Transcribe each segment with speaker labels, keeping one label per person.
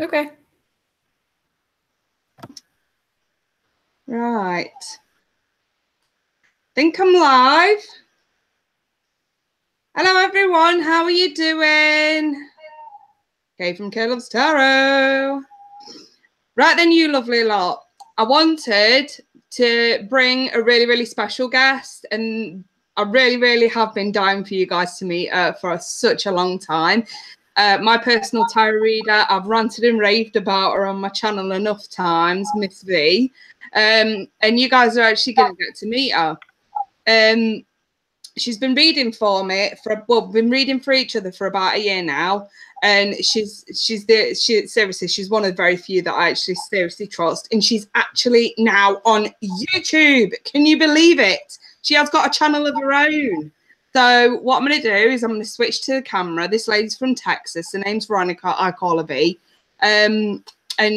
Speaker 1: Okay.
Speaker 2: Right. Think I'm live. Hello, everyone. How are you doing? Kay from Caleb's Tarot. Right then, you lovely lot. I wanted to bring a really, really special guest, and I really, really have been dying for you guys to meet her for such a long time. My personal tarot reader, I've ranted and raved about her on my channel enough times, Miss V. And you guys are actually going to get to meet her. She's been reading for me been reading for each other for about a year now, and seriously, she's one of the very few that I actually seriously trust, and she's actually now on YouTube. Can you believe it? She has got a channel of her own. So what I'm going to do is I'm going to switch to the camera. This lady's from Texas. Her name's Veronica. I call her V. And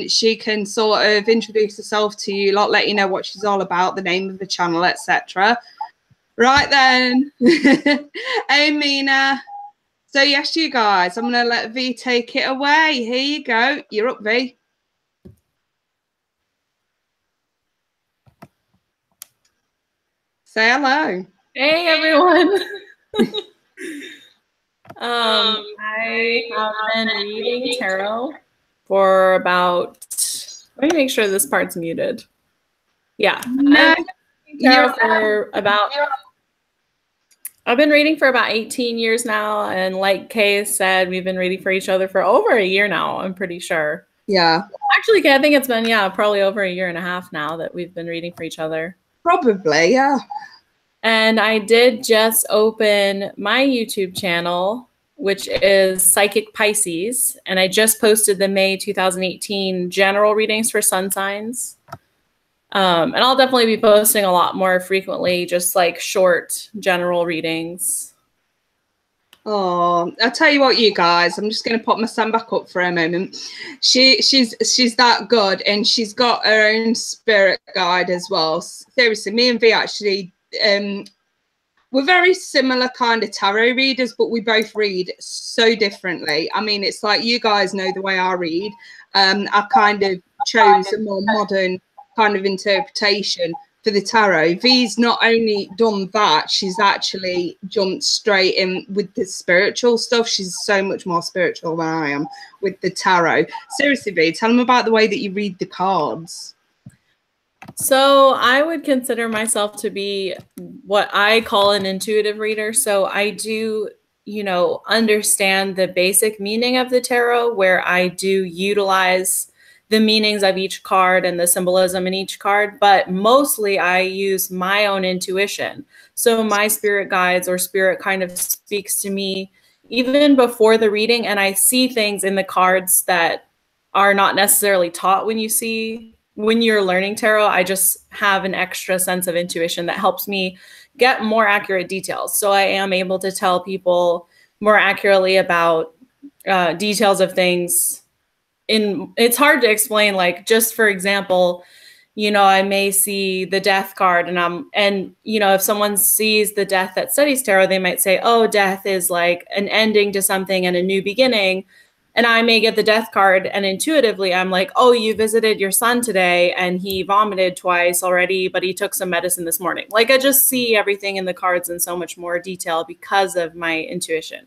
Speaker 2: she can sort of introduce herself to you, let you know what she's all about, the name of the channel, etc. Right then. Hey, Mina. So, yes, you guys, I'm going to let V take it away. Here you go. You're up, V. Say hello.
Speaker 1: Hey, everyone. I have been reading tarot for about, let me make sure this part's muted. Yeah.
Speaker 2: No,
Speaker 1: I've been reading for about 18 years now. And like Kay said, we've been reading for each other for over a year now, I'm pretty sure.
Speaker 2: Yeah.
Speaker 1: Actually, Kay, I think it's been, probably over a year and a half now that we've been reading for each other.
Speaker 2: Probably, yeah.
Speaker 1: And I did just open my YouTube channel, which is Psychic Pisces. And I just posted the May 2018 general readings for sun signs. And I'll definitely be posting a lot more frequently, just like short general readings.
Speaker 2: Oh, I'll tell you what, you guys, I'm just going to put my son back up for a moment. She's that good, and she's got her own spirit guide as well. Seriously, me and V actually, we're very similar kind of tarot readers, but we both read so differently. I mean, it's like you guys know the way I read. I kind of chose a more modern kind of interpretation for the tarot. V's not only done that, she's actually jumped straight in with the spiritual stuff. She's so much more spiritual than I am with the tarot. Seriously, V, tell them about the way that you read the cards.
Speaker 1: So I would consider myself to be what I call an intuitive reader. So I do, understand the basic meaning of the tarot, where I do utilize the meanings of each card and the symbolism in each card, but mostly I use my own intuition. So my spirit guides or spirit kind of speaks to me even before the reading, and I see things in the cards that are not necessarily taught when you're learning tarot. I just have an extra sense of intuition that helps me get more accurate details. So I am able to tell people more accurately about details of things. It's hard to explain, like, just for example, I may see the death card and if someone sees the death that studies tarot, they might say, oh, death is like an ending to something and a new beginning. And I may get the death card and intuitively I'm like, oh, you visited your son today and he vomited twice already, but he took some medicine this morning. Like, I just see everything in the cards in so much more detail because of my intuition.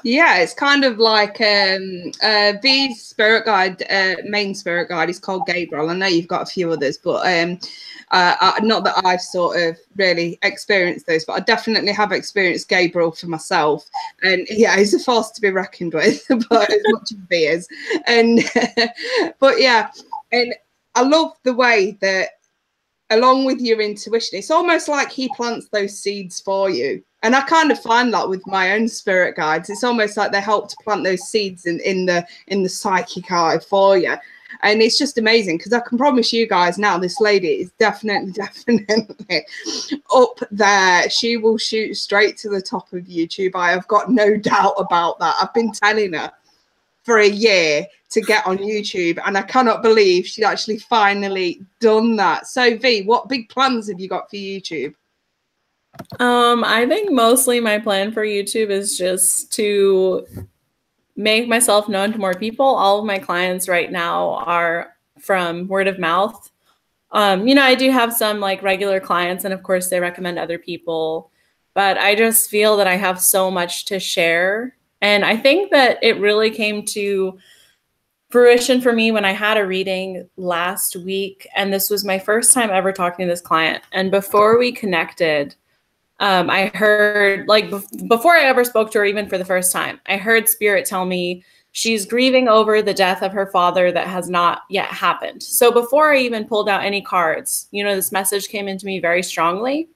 Speaker 2: Yeah, it's kind of like V's spirit guide, main spirit guide is called Gabriel. I know you've got a few others, but not that I've sort of really experienced those, but I definitely have experienced Gabriel for myself. And yeah, he's a force to be reckoned with, but as much as he is. And but yeah, and I love the way that along with your intuition, it's almost like he plants those seeds for you. And I kind of find that with my own spirit guides. It's almost like they help to plant those seeds in the psychic eye for you. And it's just amazing, because I can promise you guys now, this lady is definitely up there. She will shoot straight to the top of YouTube. I have got no doubt about that. I've been telling her for a year to get on YouTube, and I cannot believe she's actually finally done that. So V, what big plans have you got for YouTube?
Speaker 1: I think mostly my plan for YouTube is just to make myself known to more people. All of my clients right now are from word of mouth. You know, I do have some like regular clients, and of course they recommend other people, but I just feel that I have so much to share. And I think that it really came to fruition for me when I had a reading last week, and this was my first time ever talking to this client. And before we connected, I heard, like, before I ever spoke to her, even for the first time, I heard Spirit tell me she's grieving over the death of her father that has not yet happened. So before I even pulled out any cards, you know, this message came into me very strongly.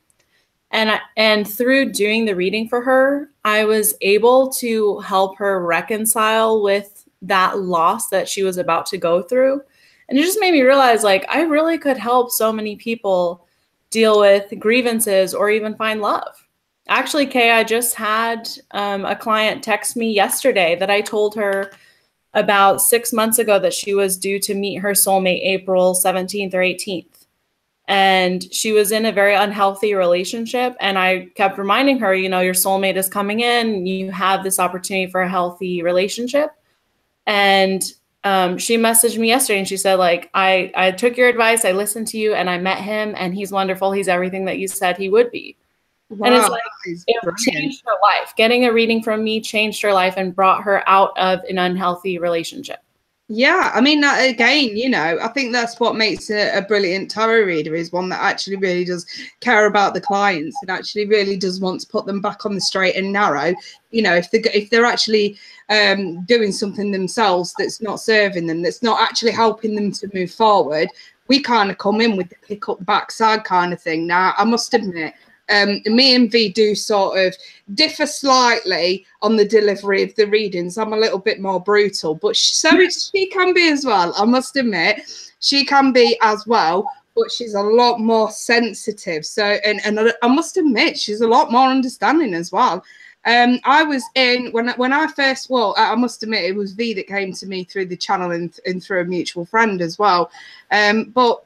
Speaker 1: And through doing the reading for her, I was able to help her reconcile with that loss that she was about to go through. And it just made me realize, like, I really could help so many people deal with grievances or even find love. Actually, Kay, I just had a client text me yesterday that I told her about 6 months ago that she was due to meet her soulmate April 17th or 18th. And she was in a very unhealthy relationship. And I kept reminding her, you know, your soulmate is coming in. You have this opportunity for a healthy relationship. And she messaged me yesterday and she said, like, I took your advice. I listened to you and I met him and he's wonderful. He's everything that you said he would be.
Speaker 2: Wow,
Speaker 1: and it's like, it
Speaker 2: brilliant.
Speaker 1: changed her life. Getting a reading from me changed her life and brought her out of an unhealthy relationship.
Speaker 2: Yeah, I mean, that, again, you know, I think that's what makes a brilliant tarot reader, is one that actually really does care about the clients and actually really does want to put them back on the straight and narrow. You know, if they're actually doing something themselves that's not serving them, that's not actually helping them to move forward, we kind of come in with the pick up the backside kind of thing. Now, I must admit, me and V do sort of differ slightly on the delivery of the readings. I'm a little bit more brutal, but she can be as well. I must admit, she can be as well, but she's a lot more sensitive. So, and I must admit, she's a lot more understanding as well. I was in when I first, well, I must admit it was V that came to me through the channel and through a mutual friend as well. But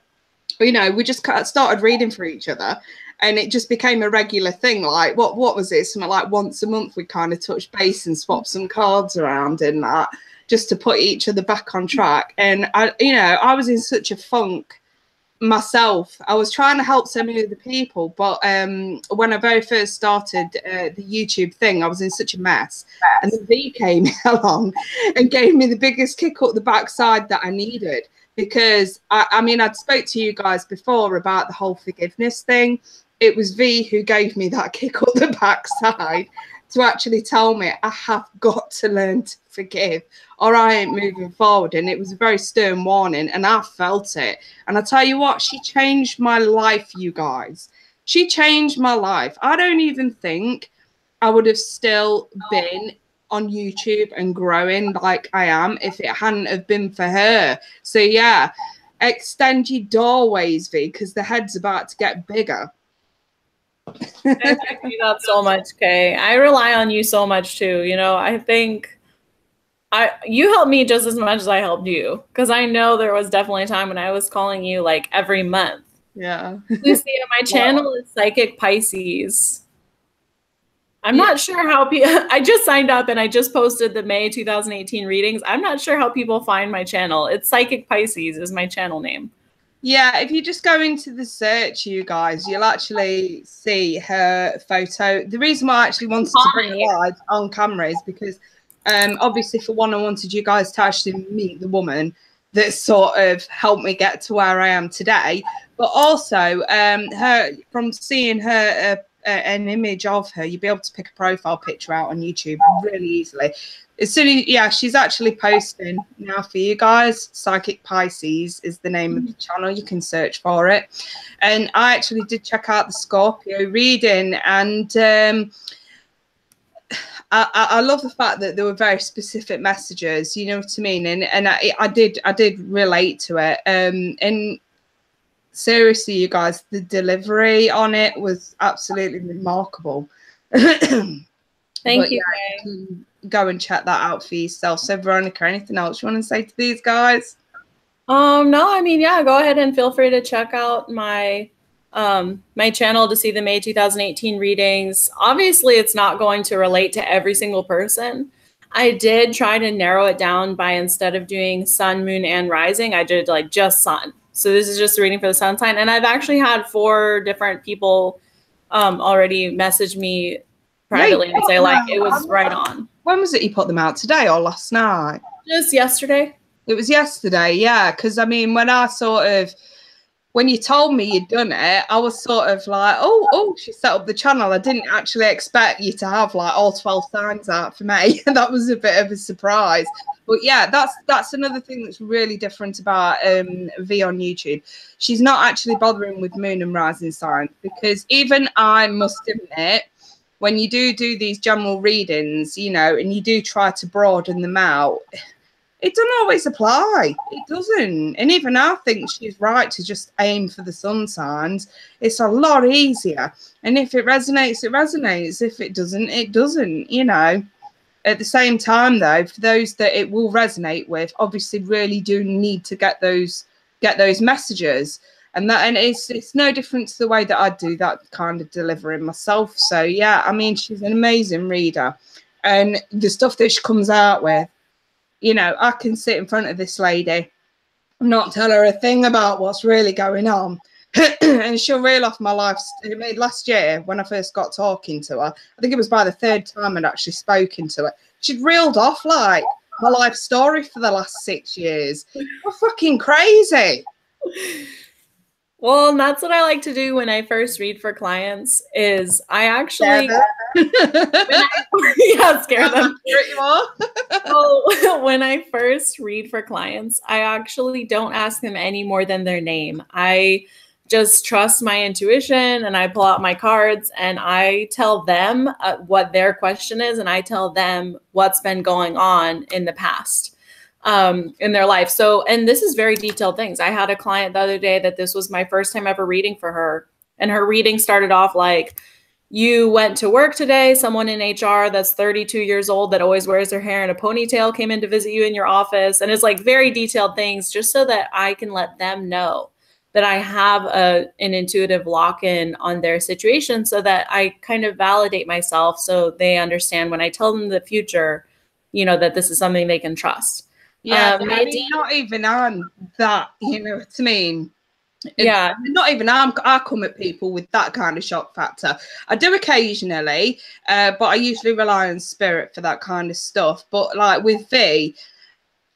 Speaker 2: you know, we just started reading for each other. And it just became a regular thing. Like, what was it? Something like once a month, we kind of touch base and swap some cards around and that, just to put each other back on track. And I was in such a funk myself. I was trying to help so many other people, but when I very first started the YouTube thing, I was in such a mess. And the V came along and gave me the biggest kick up the backside that I needed. Because I mean, I'd spoke to you guys before about the whole forgiveness thing. It was V who gave me that kick up the backside to actually tell me I have got to learn to forgive or I ain't moving forward. And it was a very stern warning and I felt it. And I tell you what, she changed my life, you guys. She changed my life. I don't even think I would have still been on YouTube and growing like I am if it hadn't have been for her. So yeah, extend your doorways, V, because the head's about to get bigger.
Speaker 1: I appreciate that so much, Kay. I rely on you so much too. You know, I think you helped me just as much as I helped you, because I know there was definitely a time when I was calling you like every month.
Speaker 2: Yeah.
Speaker 1: Lucy, my channel is Psychic Pisces. I'm not sure how people, I just signed up and I just posted the May 2018 readings. I'm not sure how people find my channel. It's Psychic Pisces is my channel name.
Speaker 2: Yeah, if you just go into the search, you guys, you'll actually see her photo. The reason why I actually wanted to bring her live on camera is because obviously, for one, I wanted you guys to actually meet the woman that sort of helped me get to where I am today. But also, her, from seeing her, an image of her, you'll be able to pick a profile picture out on YouTube really easily. As soon as, yeah, she's actually posting now for you guys. Psychic Pisces is the name of the channel. You can search for it. And I actually did check out the Scorpio reading, and I love the fact that there were very specific messages, you know what I mean? And I did relate to it. And seriously, you guys, the delivery on it was absolutely remarkable.
Speaker 1: Thank you,
Speaker 2: yeah, go and check that out for yourself. So Veronica, anything else you want to say to these guys?
Speaker 1: No, I mean, yeah, go ahead and feel free to check out my my channel to see the May 2018 readings. Obviously, it's not going to relate to every single person. I did try to narrow it down by, instead of doing sun, moon, and rising, I did like just sun. So this is just a reading for the sun sign. And I've actually had 4 different people already message me
Speaker 2: Yeah,
Speaker 1: privately and say like it was right on.
Speaker 2: When was it you put them out? Today or last night?
Speaker 1: Just yesterday.
Speaker 2: It was yesterday, yeah. Because I mean, when you told me you'd done it, I was sort of like, oh, she set up the channel. I didn't actually expect you to have like all 12 signs out for me. That was a bit of a surprise. But yeah, that's another thing that's really different about V on YouTube. She's not actually bothering with moon and rising signs, because even I must admit, when you do these general readings, you know, and you do try to broaden them out, it doesn't always apply. It doesn't. And even I think she's right to just aim for the sun signs. It's a lot easier. And if it resonates, it resonates. If it doesn't, it doesn't, you know. At the same time, though, for those that it will resonate with, obviously really do need to get those messages. And it's no different to the way that I do that kind of delivering myself. So yeah, I mean, she's an amazing reader. And the stuff that she comes out with, you know, I can sit in front of this lady, not tell her a thing about what's really going on, and she'll reel off my life. Last year, when I first got talking to her, I think it was by the 3rd time I'd actually spoken to her, she'd reeled off like my life story for the last 6 years. We're fucking crazy.
Speaker 1: Well, and that's what I like to do when I first read for clients. Is I actually yeah, scare them. So when I first read for clients, I actually don't ask them any more than their name. I just trust my intuition, and I pull out my cards and I tell them what their question is, and I tell them what's been going on in the past in their life. So, and this is very detailed things. I had a client the other day that this was my first time ever reading for her, and her reading started off like, you went to work today, someone in HR that's 32 years old that always wears their hair in a ponytail came in to visit you in your office. And it's like very detailed things, just so that I can let them know that I have an intuitive lock-in on their situation, so that I kind of validate myself, so they understand when I tell them the future, you know, that this is something they can trust.
Speaker 2: Yeah, I mean, not even on that, you know what I mean?
Speaker 1: Yeah,
Speaker 2: not even I come at people with that kind of shock factor. I do occasionally, but I usually rely on spirit for that kind of stuff. But like with V,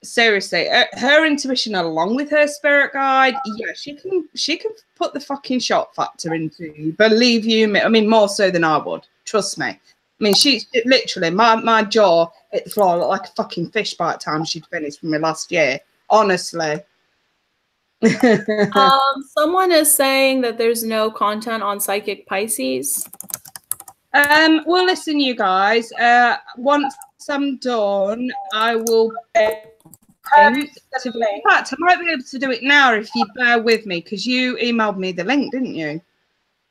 Speaker 2: seriously, her intuition along with her spirit guide, yeah, she can put the fucking shock factor into you. Believe you me, I mean, more so than I would. Trust me. I mean, she literally, my jaw hit the floor like a fucking fish by the time she'd finished from me last year. Honestly.
Speaker 1: Someone is saying that there's no content on Psychic Pisces.
Speaker 2: Well, listen, you guys. Once I'm done, I will. In fact, I might be able to do it now if you bear with me, because you emailed me the link, didn't you?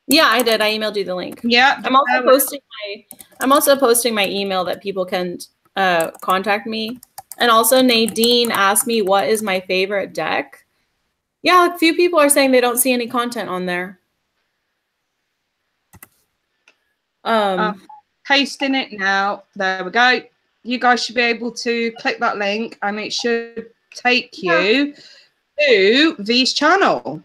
Speaker 1: Yeah, I did. I emailed you the link.
Speaker 2: Yeah.
Speaker 1: I'm also posting my email that people can contact me. And also Nadine asked me what is my favorite deck. Yeah, a few people are saying they don't see any content on there.
Speaker 2: Pasting it now. There we go. You guys should be able to click that link, and it should take you to V's channel.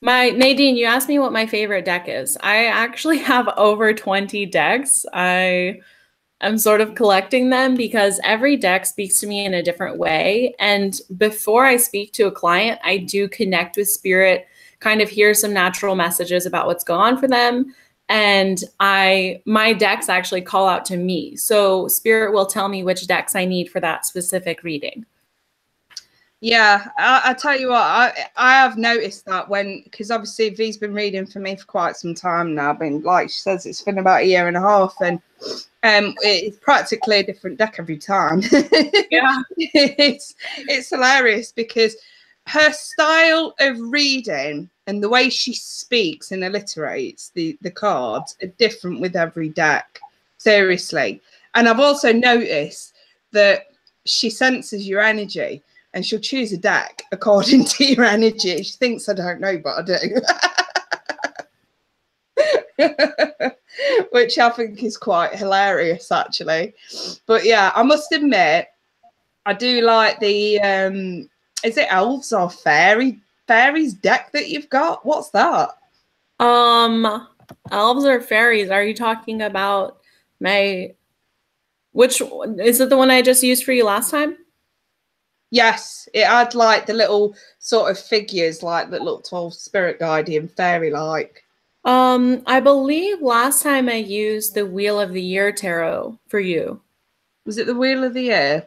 Speaker 1: Nadine, you asked me what my favorite deck is. I actually have over 20 decks. I'm sort of collecting them because every deck speaks to me in a different way. And before I speak to a client, I do connect with spirit, kind of hear some natural messages about what's going on for them. And my decks actually call out to me. So spirit will tell me which decks I need for that specific reading.
Speaker 2: Yeah, I tell you what, I have noticed that because obviously V's been reading for me for quite some time now. Like she says, it's been about 1.5 years, and it's practically a different deck every time. Yeah, it's hilarious because her style of reading and the way she speaks and alliterates the cards are different with every deck. Seriously, and I've also noticed that she senses your energy. And she'll choose a deck according to your energy. She thinks I don't know, but I do. which I think is quite hilarious, actually. But yeah, I must admit, I do like the is it elves or fairies deck that you've got? What's that?
Speaker 1: Um, elves or fairies? Are you talking about my which is it the one I just used for you last time?
Speaker 2: Yes, it had like the little sort of figures like that looked all spirit guardian fairy like.
Speaker 1: I believe last time I used the Wheel of the Year tarot for you.
Speaker 2: Was it the Wheel of the Year?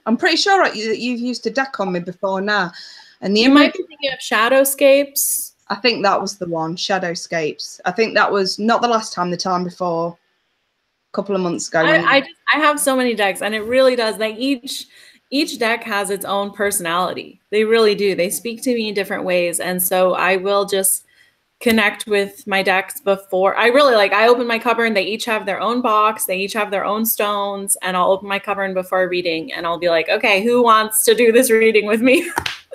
Speaker 2: I'm pretty sure that you've used a deck on me before now. And the
Speaker 1: You might
Speaker 2: image,
Speaker 1: be thinking of Shadowscapes.
Speaker 2: I think that was the one, Shadowscapes. I think that was not the last time, the time before, a couple of months ago.
Speaker 1: I have so many decks, and it really does. Like each deck has its own personality. They really do. They speak to me in different ways, and so I will just connect with my decks before I really like. I open my cupboard, and they each have their own box. They each have their own stones, and I'll open my cupboard before reading, and I'll be like, okay, who wants to do this reading with me?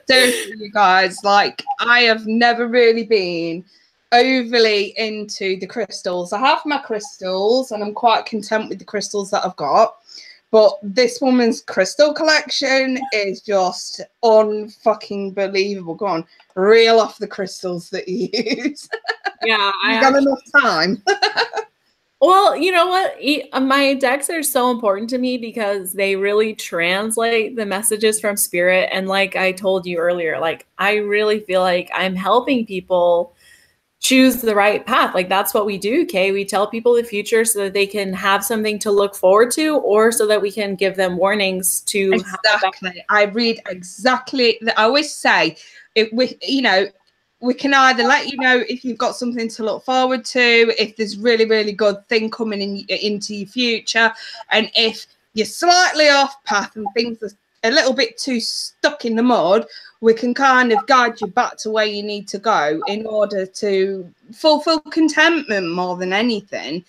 Speaker 2: Seriously, you guys, like I have never really been overly into the crystals. I have my crystals and I'm quite content with the crystals that I've got. But this woman's crystal collection is just unfucking believable. Go on, reel off the crystals that you use.
Speaker 1: Yeah,
Speaker 2: You got enough time.
Speaker 1: well, you know what? My decks are so important to me because they really translate the messages from spirit. And like I told you earlier, like I really feel like I'm helping people choose the right path. Like that's what we do, Kay. We tell people the future so that they can have something to look forward to, or so that we can give them warnings to.
Speaker 2: Exactly. I read exactly. I always say, we can either let you know if you've got something to look forward to, if there's really, really good thing coming into your future, and if you're slightly off path and things are a little bit too stuck in the mud, we can kind of guide you back to where you need to go in order to fulfill contentment more than anything.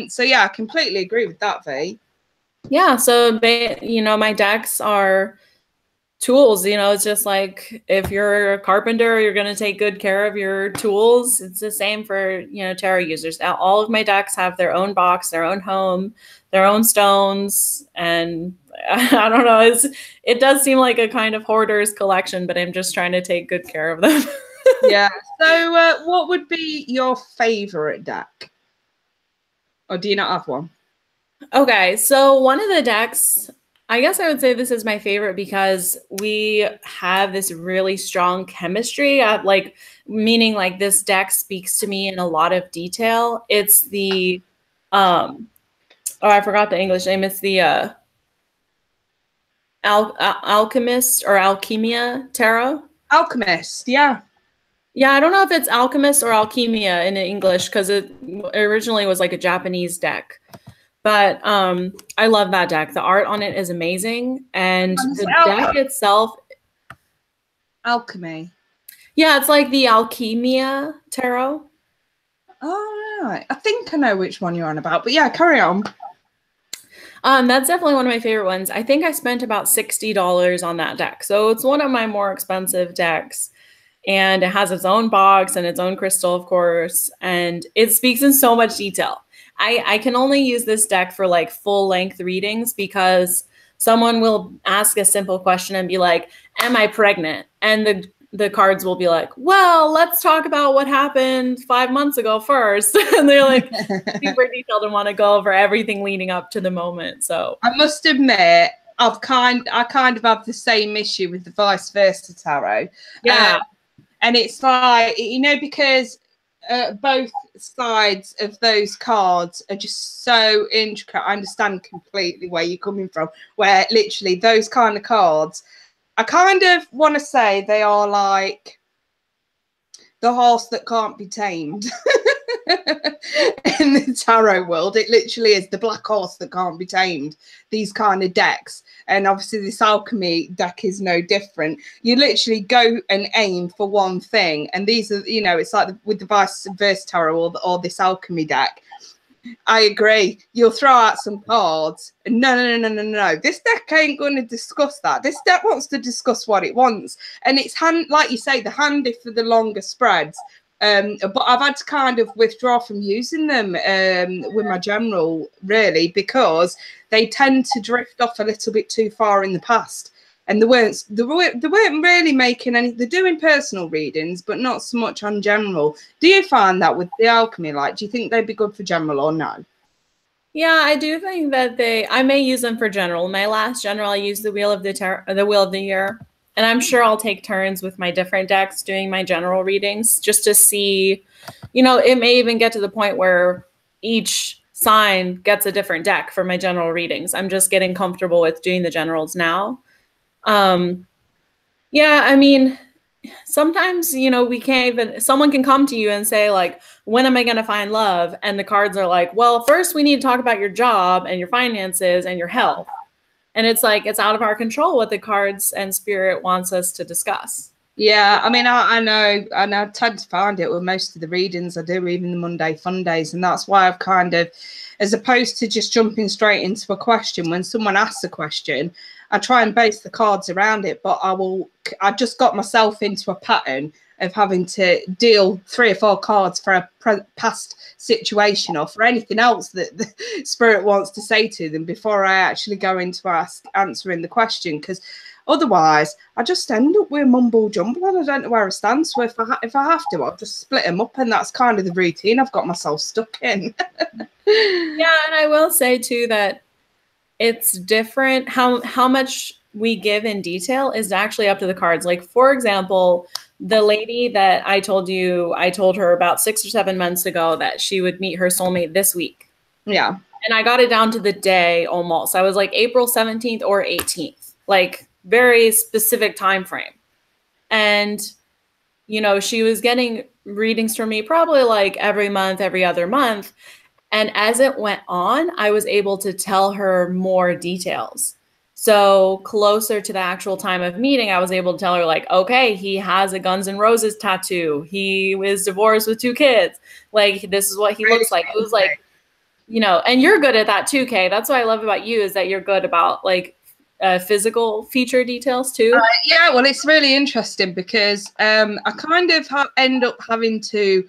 Speaker 2: So yeah, I completely agree with that, V.
Speaker 1: Yeah, so my decks are tools. It's just like if you're a carpenter, you're going to take good care of your tools. It's the same for tarot users. Now all of my decks have their own box, their own home, their own stones, and I don't know, it does seem like a kind of hoarder's collection, but I'm just trying to take good care of them.
Speaker 2: Yeah, so what would be your favorite deck, or do you not have one?
Speaker 1: Okay, so one of the decks, I guess I would say this is my favorite because we have this really strong chemistry, like meaning like this deck speaks to me in a lot of detail. It's the oh, I forgot the English name. It's the Alchemist or Alchemia Tarot.
Speaker 2: Alchemist, yeah.
Speaker 1: Yeah, I don't know if it's Alchemist or Alchemia in English because it originally was like a Japanese deck. But I love that deck. The art on it is amazing. And the deck itself.
Speaker 2: Alchemy.
Speaker 1: Yeah, it's like the Alchemia Tarot.
Speaker 2: Oh, right. I think I know which one you're on about. But yeah, carry on.
Speaker 1: That's definitely one of my favorite ones. I think I spent about $60 on that deck. So it's one of my more expensive decks. And it has its own box and its own crystal, of course. And it speaks in so much detail. I can only use this deck for like full length readings because someone will ask a simple question and be like, am I pregnant? And the cards will be like, well, let's talk about what happened 5 months ago first. And they're like super detailed and want to go over everything leading up to the moment. So
Speaker 2: I must admit, I kind of have the same issue with the vice versa tarot.
Speaker 1: Yeah.
Speaker 2: And it's like, because both sides of those cards are just so intricate. I understand completely where you're coming from, where literally those kind of cards, I kind of want to say they are like the horse that can't be tamed. In the tarot world, it literally is the black horse that can't be tamed, these kind of decks. And obviously this alchemy deck is no different. You literally go and aim for one thing, and these are, it's like with the vice versa tarot or this alchemy deck. I agree. You'll throw out some cards. No. This deck ain't going to discuss that. This deck wants to discuss what it wants. And it's like you say, the handy for the longer spreads. But I've had to kind of withdraw from using them with my general, really, because they tend to drift off a little bit too far in the past. And they weren't really making any. They're doing personal readings, but not so much on general. Do you find that with the alchemy? Like, do you think they'd be good for general or no?
Speaker 1: Yeah, I do think that I may use them for general. My last general, I used the Wheel of the Wheel of the Year, and I'm sure I'll take turns with my different decks doing my general readings just to see, it may even get to the point where each sign gets a different deck for my general readings. I'm just getting comfortable with doing the generals now. Yeah, I mean, sometimes, we can't even, someone can come to you and say, like, when am I going to find love? And the cards are like, well, first we need to talk about your job and your finances and your health. And it's like, it's out of our control what the cards and spirit wants us to discuss.
Speaker 2: Yeah, I mean, I know, and I tend to find it with most of the readings I do, even the Monday fun days. And that's why I've kind of, as opposed to just jumping straight into a question, when someone asks a question, I try and base the cards around it. But I just got myself into a pattern of having to deal 3 or 4 cards for a past situation or for anything else that the spirit wants to say to them before I actually go into answering the question. Because otherwise, I just end up with a mumble jumble and I don't know where I stand. So if I have to, I'll just split them up, and that's kind of the routine I've got myself stuck in.
Speaker 1: Yeah, and I will say too that it's different. How much we give in detail is actually up to the cards. Like, for example, the lady that I told her about 6 or 7 months ago that she would meet her soulmate this week.
Speaker 2: Yeah.
Speaker 1: And I got it down to the day almost. I was like April 17th or 18th, like very specific time frame. And, she was getting readings from me probably like every month, every other month. And as it went on, I was able to tell her more details. So closer to the actual time of meeting, I was able to tell her, like, okay, he has a Guns N' Roses tattoo. He is divorced with 2 kids. Like, this is what he looks like. It was like, and you're good at that too, Kay. That's what I love about you, is that you're good about like physical feature details too.
Speaker 2: Yeah, well, it's really interesting because I kind of end up having to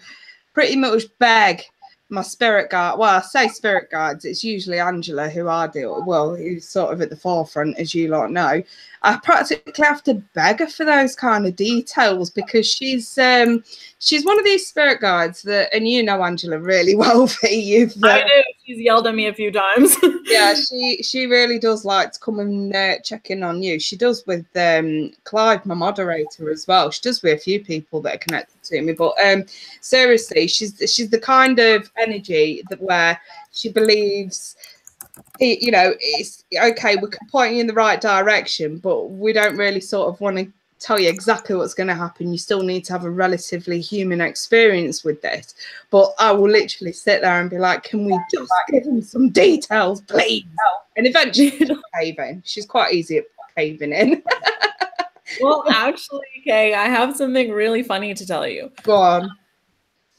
Speaker 2: pretty much beg my spirit guide. Well, I say spirit guides, it's usually Angela who I deal with, well, who's sort of at the forefront, as you lot know. I practically have to beg her for those kind of details because she's one of these spirit guides that, and Angela really well, V.
Speaker 1: I do. She's yelled at me a few times.
Speaker 2: Yeah, she really does like to come and check in on you. She does with Clive, my moderator, as well. She does with a few people that are connected to me. But seriously, she's the kind of energy that where she believes, it's okay, we can point you in the right direction, but we don't really sort of want to tell you exactly what's going to happen. You still need to have a relatively human experience with this. But I will literally sit there and be like, can we just give them some details, please? And eventually she's caving. She's quite easy at caving in.
Speaker 1: Well, actually, Kay, I have something really funny to tell you.
Speaker 2: Go on.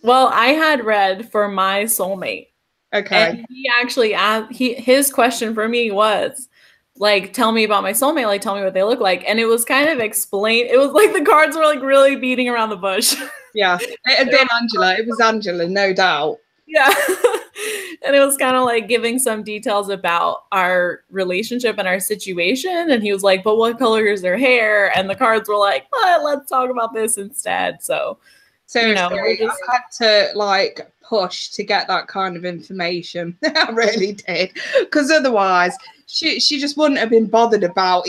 Speaker 1: Well, I had read for my soulmate.
Speaker 2: Okay.
Speaker 1: And he actually asked, his question for me was, like, tell me about my soulmate, like, tell me what they look like. And it was kind of explained. It was like the cards were like really beating around the bush.
Speaker 2: Yeah. It had been Angela. It was Angela, no doubt.
Speaker 1: Yeah. And it was kind of like giving some details about our relationship and our situation. And he was like, but what color is their hair? And the cards were like, let's talk about this instead. So,
Speaker 2: I had to like push to get that kind of information. I really did, because otherwise she just wouldn't have been bothered about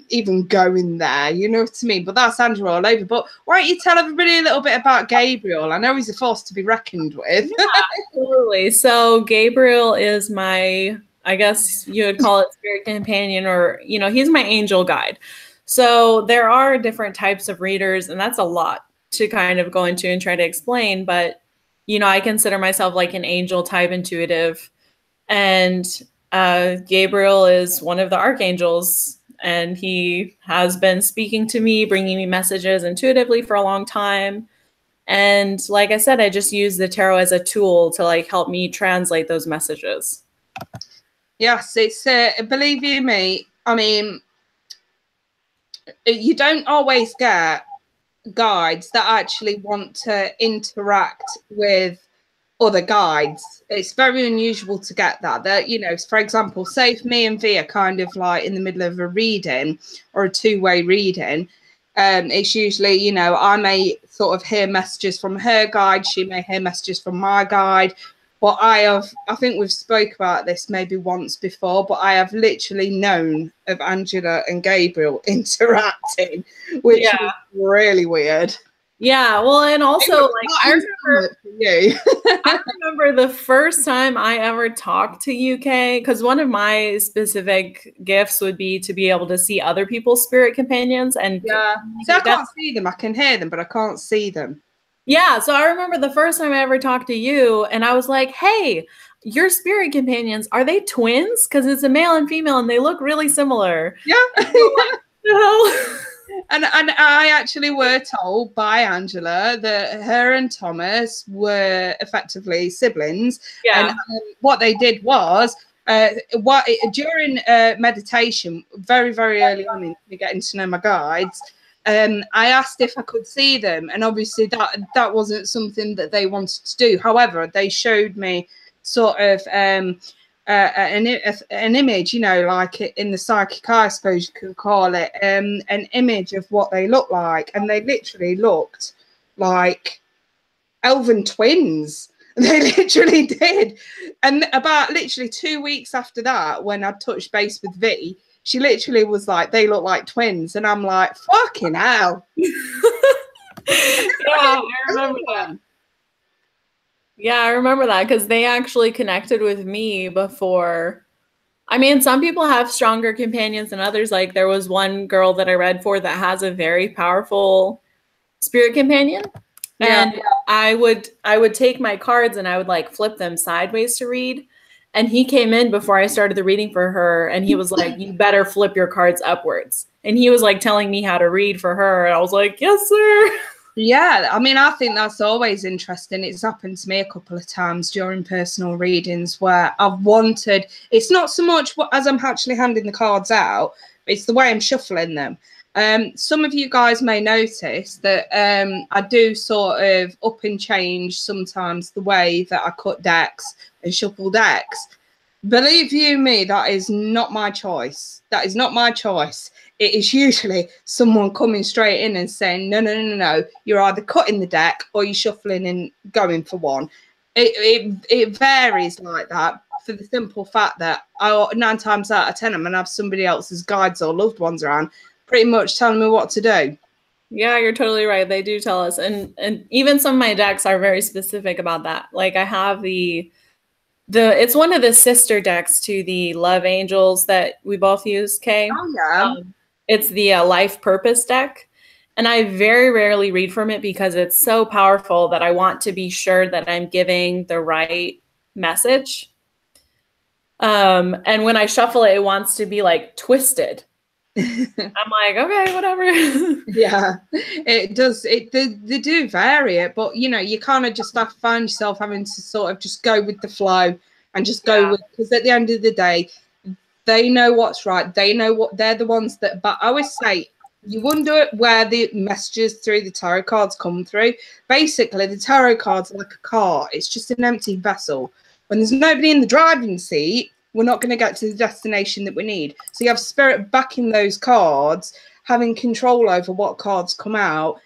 Speaker 2: even going there, you know what I mean? But that's Angela all over. But why don't you tell everybody a little bit about Gabriel? I know he's a force to be reckoned with.
Speaker 1: Yeah, absolutely. So Gabriel is my, I guess you would call it spirit companion, or he's my angel guide. So there are different types of readers, and that's a lot to kind of go into and try to explain, but I consider myself like an angel type intuitive, and Gabriel is one of the archangels, and he has been speaking to me, bringing me messages intuitively for a long time. And like I said, I just use the tarot as a tool to like help me translate those messages.
Speaker 2: Yes, it's believe you me, I mean, you don't always get guides that actually want to interact with other guides. It's very unusual to get that. That, you know, for example, say if me and V are kind of like in the middle of a reading or a two-way reading, it's usually, you know, I may sort of hear messages from her guide, she may hear messages from my guide. But I think we've spoke about this maybe once before, but I have literally known of Angela and Gabriel interacting, which
Speaker 1: Yeah.
Speaker 2: was really weird.
Speaker 1: Yeah. Well, and
Speaker 2: It
Speaker 1: also
Speaker 2: was
Speaker 1: like
Speaker 2: not intimate for you.
Speaker 1: I remember the first time I ever talked to UK, because one of my specific gifts would be to be able to see other people's spirit companions and
Speaker 2: Yeah. So I
Speaker 1: that.
Speaker 2: can't see them. I can hear them, but I can't see them.
Speaker 1: Yeah, so I remember the first time I ever talked to you, and I was like, "Hey, your spirit companions, are they twins? Because it's a male and female, and they look really similar."
Speaker 2: Yeah.
Speaker 1: And you were like, "No."
Speaker 2: And I actually were told by Angela that her and Thomas were effectively siblings, and
Speaker 1: Yeah.
Speaker 2: what they did was what during meditation, very very early on in me getting to know my guides. I asked if I could see them, and obviously that wasn't something that they wanted to do. However, they showed me sort of an image, you know, like in the psychic eye, I suppose you could call it, an image of what they look like, and they literally looked like elven twins. They literally did. And about literally 2 weeks after that, when I touched base with V, she literally was like, they look like twins. And I'm like, fucking hell.
Speaker 1: Yeah, I remember that. Yeah, I remember that because they actually connected with me before. I mean, some people have stronger companions than others. Like there was one girl that I read for that has a very powerful spirit companion.
Speaker 2: Yeah.
Speaker 1: And I would take my cards and I would like flip them sideways to read. And he came in before I started the reading for her and he was like, "You better flip your cards upwards." And he was like telling me how to read for her. And I was like, "Yes, sir."
Speaker 2: Yeah, I mean, I think that's always interesting. It's happened to me a couple of times during personal readings where I've wanted, it's not so much what, as I'm actually handing the cards out, it's the way I'm shuffling them. Some of you guys may notice that I do sort of up and change sometimes the way that I cut decks and shuffle decks. Believe you me, that is not my choice. That is not my choice. It is usually someone coming straight in and saying, no, no, no, no, no. You're either cutting the deck or you're shuffling and going for one. It varies like that for the simple fact that 9 times out of 10, I'm going to have somebody else's guides or loved ones around pretty much telling me what to do.
Speaker 1: Yeah, you're totally right. They do tell us. And even some of my decks are very specific about that. Like I have the it's one of the sister decks to the Love Angels that we both use, Kay.
Speaker 2: Oh, yeah.
Speaker 1: It's the Life Purpose deck. And I very rarely read from it because it's so powerful that I want to be sure that I'm giving the right message. And when I shuffle it, it wants to be like twisted. I'm like, okay, whatever.
Speaker 2: Yeah, it does. They do vary it, but you know, you kind of just have to find yourself having to sort of just go with the flow and just go
Speaker 1: Yeah.
Speaker 2: with, because at the end of the day, they know what's right. They know what, they're the ones that, but I always say, you wonder where the messages through the tarot cards come through. Basically, the tarot cards are like a car. It's just an empty vessel. When there's nobody in the driving seat, we're not going to get to the destination that we need. So you have spirit backing those cards, having control over what cards come out.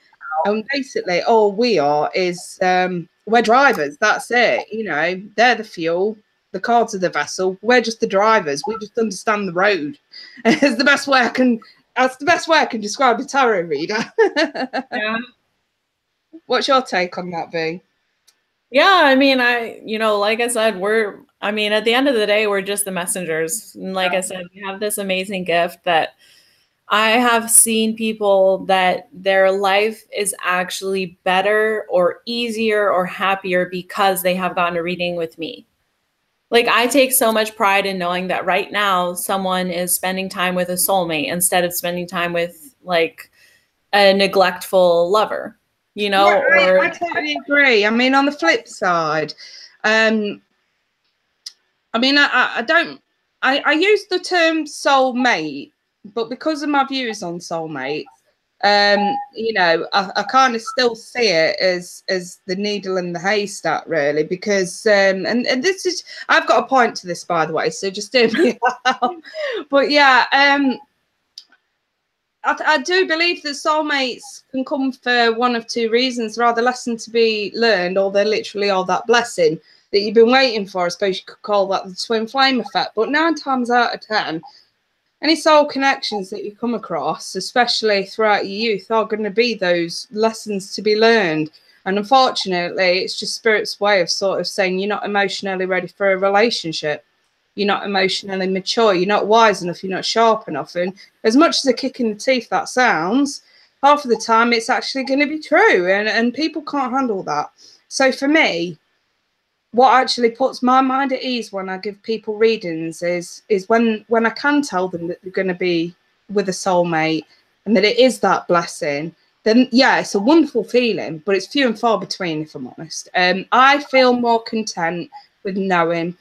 Speaker 2: And basically, all we are is we're drivers. That's it. You know, they're the fuel. The cards are the vessel. We're just the drivers. We just understand the road. It's the best way I can. That's the best way I can describe a tarot reader.
Speaker 1: Yeah.
Speaker 2: What's your take on that, V?
Speaker 1: Yeah, I mean, like I said, I mean, at the end of the day, we're just the messengers. And like I said, we have this amazing gift that I have seen people that their life is actually better or easier or happier because they have gotten a reading with me. Like, I take so much pride in knowing that right now someone is spending time with a soulmate instead of spending time with like a neglectful lover,
Speaker 2: Yeah, I
Speaker 1: or
Speaker 2: totally agree. I mean, on the flip side, um, I mean, I don't. I use the term soulmate, but because of my views on soulmates, You know, I kind of still see it as the needle in the haystack, really, because and this is, I've got a point to this, by the way, so just hear me out. But yeah, I do believe that soulmates can come for one of two reasons: they're either lesson to be learned, or they literally are that blessing that you've been waiting for. I suppose you could call that the twin flame effect. But 9 times out of 10, any soul connections that you come across, especially throughout your youth, are going to be those lessons to be learned. And unfortunately, it's just Spirit's way of sort of saying you're not emotionally ready for a relationship. You're not emotionally mature. You're not wise enough. You're not sharp enough. And as much as a kick in the teeth that sounds, half of the time it's actually going to be true. And people can't handle that. So for me, what actually puts my mind at ease when I give people readings is when I can tell them that they're going to be with a soulmate and that it is that blessing. Then yeah, it's a wonderful feeling, but it's few and far between, if I'm honest. I feel more content with knowing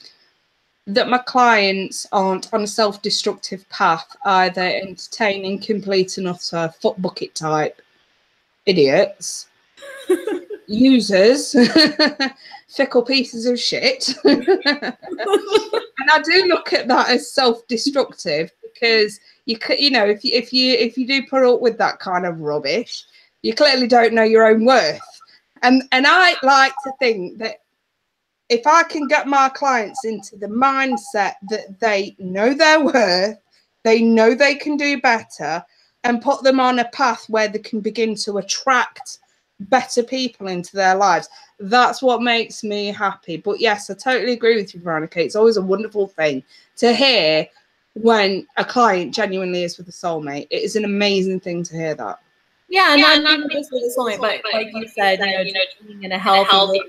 Speaker 2: that my clients aren't on a self-destructive path, either entertaining complete and utter foot bucket type idiots, users, fickle pieces of shit. And I do look at that as self-destructive, because you know, if you do put up with that kind of rubbish, you clearly don't know your own worth. And I like to think that if I can get my clients into the mindset that they know their worth, they know they can do better, and put them on a path where they can begin to attract better people into their lives, that's what makes me happy. But yes, I totally agree with you, Veronica. It's always a wonderful thing to hear when a client genuinely is with a soulmate. It is an amazing thing to hear that.
Speaker 1: Yeah, not even just with a soulmate, but like you said, you know, just being in a healthy,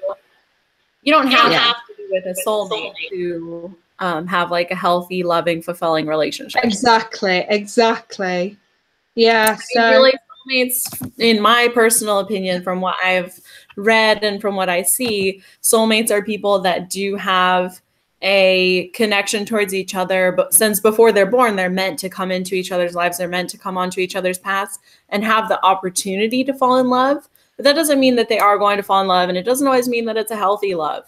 Speaker 1: you don't have to be with a soulmate to have like a healthy, loving, fulfilling relationship.
Speaker 2: Exactly. Yeah. So
Speaker 1: really, soulmates, in my personal opinion, from what I've read and from what I see, soulmates are people that do have a connection towards each other, but since before they're born, they're meant to come into each other's lives, they're meant to come onto each other's paths and have the opportunity to fall in love. But that doesn't mean that they are going to fall in love, and it doesn't always mean that it's a healthy love.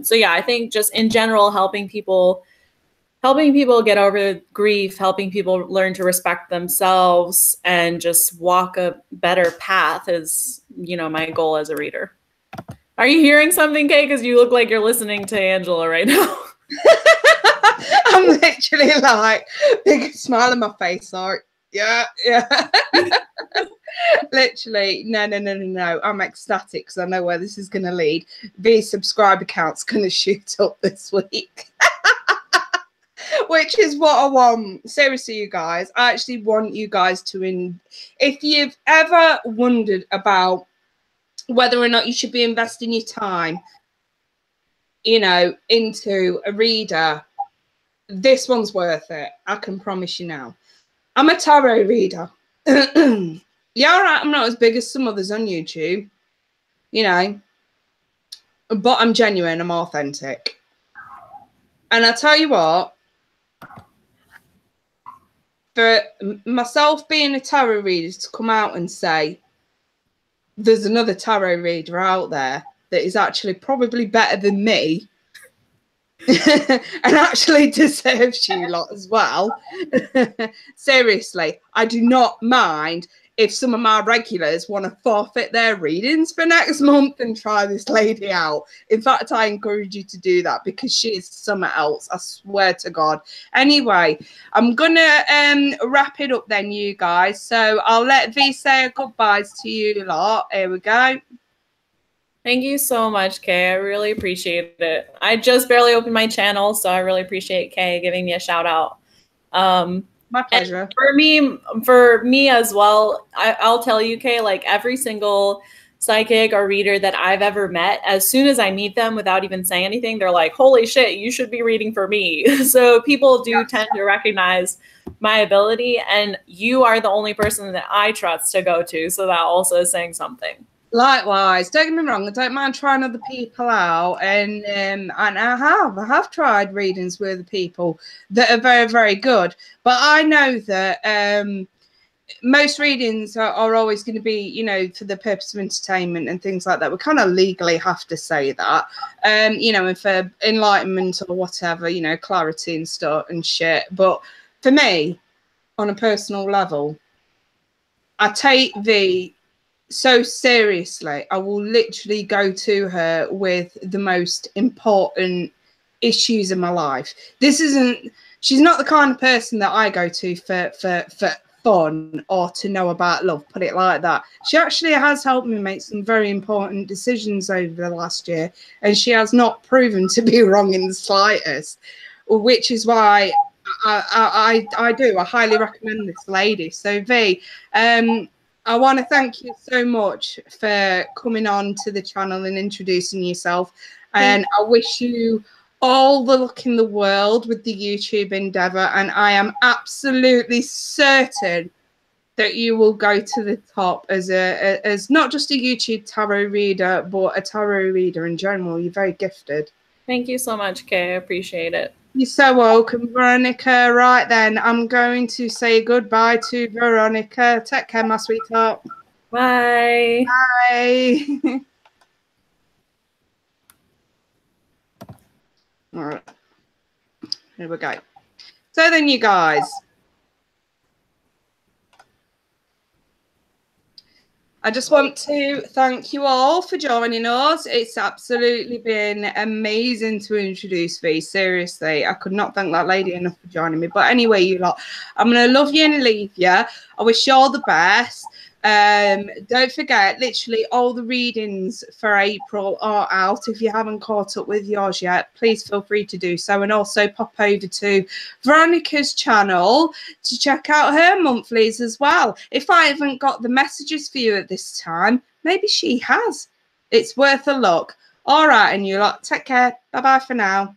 Speaker 1: So yeah, I think just in general, helping people get over grief, helping people learn to respect themselves and just walk a better path is, you know, my goal as a reader. Are you hearing something, Kay? Because you look like you're listening to Angela right now.
Speaker 2: I'm literally like, biggest smile on my face, like, yeah. Literally, no. I'm ecstatic because I know where this is going to lead. The subscriber count's going to shoot up this week. Which is what I want. Seriously, you guys, I actually want you guys to, if you've ever wondered about whether or not you should be investing your time, you know, into a reader, this one's worth it. I can promise you now. I'm a tarot reader. Yeah, all right, I'm not as big as some others on YouTube, you know, but I'm genuine, I'm authentic. And I tell you what, for myself being a tarot reader to come out and say there's another tarot reader out there that is actually probably better than me and actually deserves you lot as well. Seriously, I do not mind if some of my regulars want to forfeit their readings for next month and try this lady out. In fact, I encourage you to do that because she is something else. I swear to God. Anyway, I'm going to wrap it up then, you guys. So I'll let V say goodbyes to you lot. Here we go.
Speaker 1: Thank you so much, Kay. I really appreciate it. I just barely opened my channel, so I really appreciate Kay giving me a shout out.
Speaker 2: My pleasure.
Speaker 1: For me as well, I'll tell you, Kay, like every single psychic or reader that I've ever met, as soon as I meet them without even saying anything, they're like, holy shit, you should be reading for me. So people do tend to recognize my ability, and you are the only person that I trust to go to. So that also is saying something.
Speaker 2: Likewise, don't get me wrong, I don't mind trying other people out, and I have tried readings with other people that are very, very good. But I know that most readings are always going to be, you know, for the purpose of entertainment and things like that. We kind of legally have to say that, you know, and for enlightenment or whatever, you know, clarity and stuff and shit. But for me, on a personal level, I take V so seriously. I will literally go to her with the most important issues in my life. This isn't, she's not the kind of person that I go to for fun or to know about love, put it like that. She actually has helped me make some very important decisions over the last year, and she has not proven to be wrong in the slightest, which is why I highly recommend this lady. So V, I want to thank you so much for coming on to the channel and introducing yourself. And I wish you all the luck in the world with the YouTube endeavor. And I am absolutely certain that you will go to the top as as not just a YouTube tarot reader, but a tarot reader in general. You're very gifted.
Speaker 1: Thank you so much, Kay. I appreciate it.
Speaker 2: You're so welcome, Veronica. Right then, I'm going to say goodbye to Veronica. Take care, my sweetheart.
Speaker 1: Bye.
Speaker 2: Bye. All right. Here we go. So then, you guys, I just want to thank you all for joining us. It's absolutely been amazing to introduce V. Seriously, I could not thank that lady enough for joining me. But anyway, you lot, I'm going to love you and leave you. I wish you all the best. Don't forget, literally all the readings for April are out. If you haven't caught up with yours yet, please feel free to do so. And also pop over to Veronica's channel to check out her monthlies as well. If I haven't got the messages for you at this time, maybe she has. It's worth a look. All right, and you lot, take care. Bye-bye for now.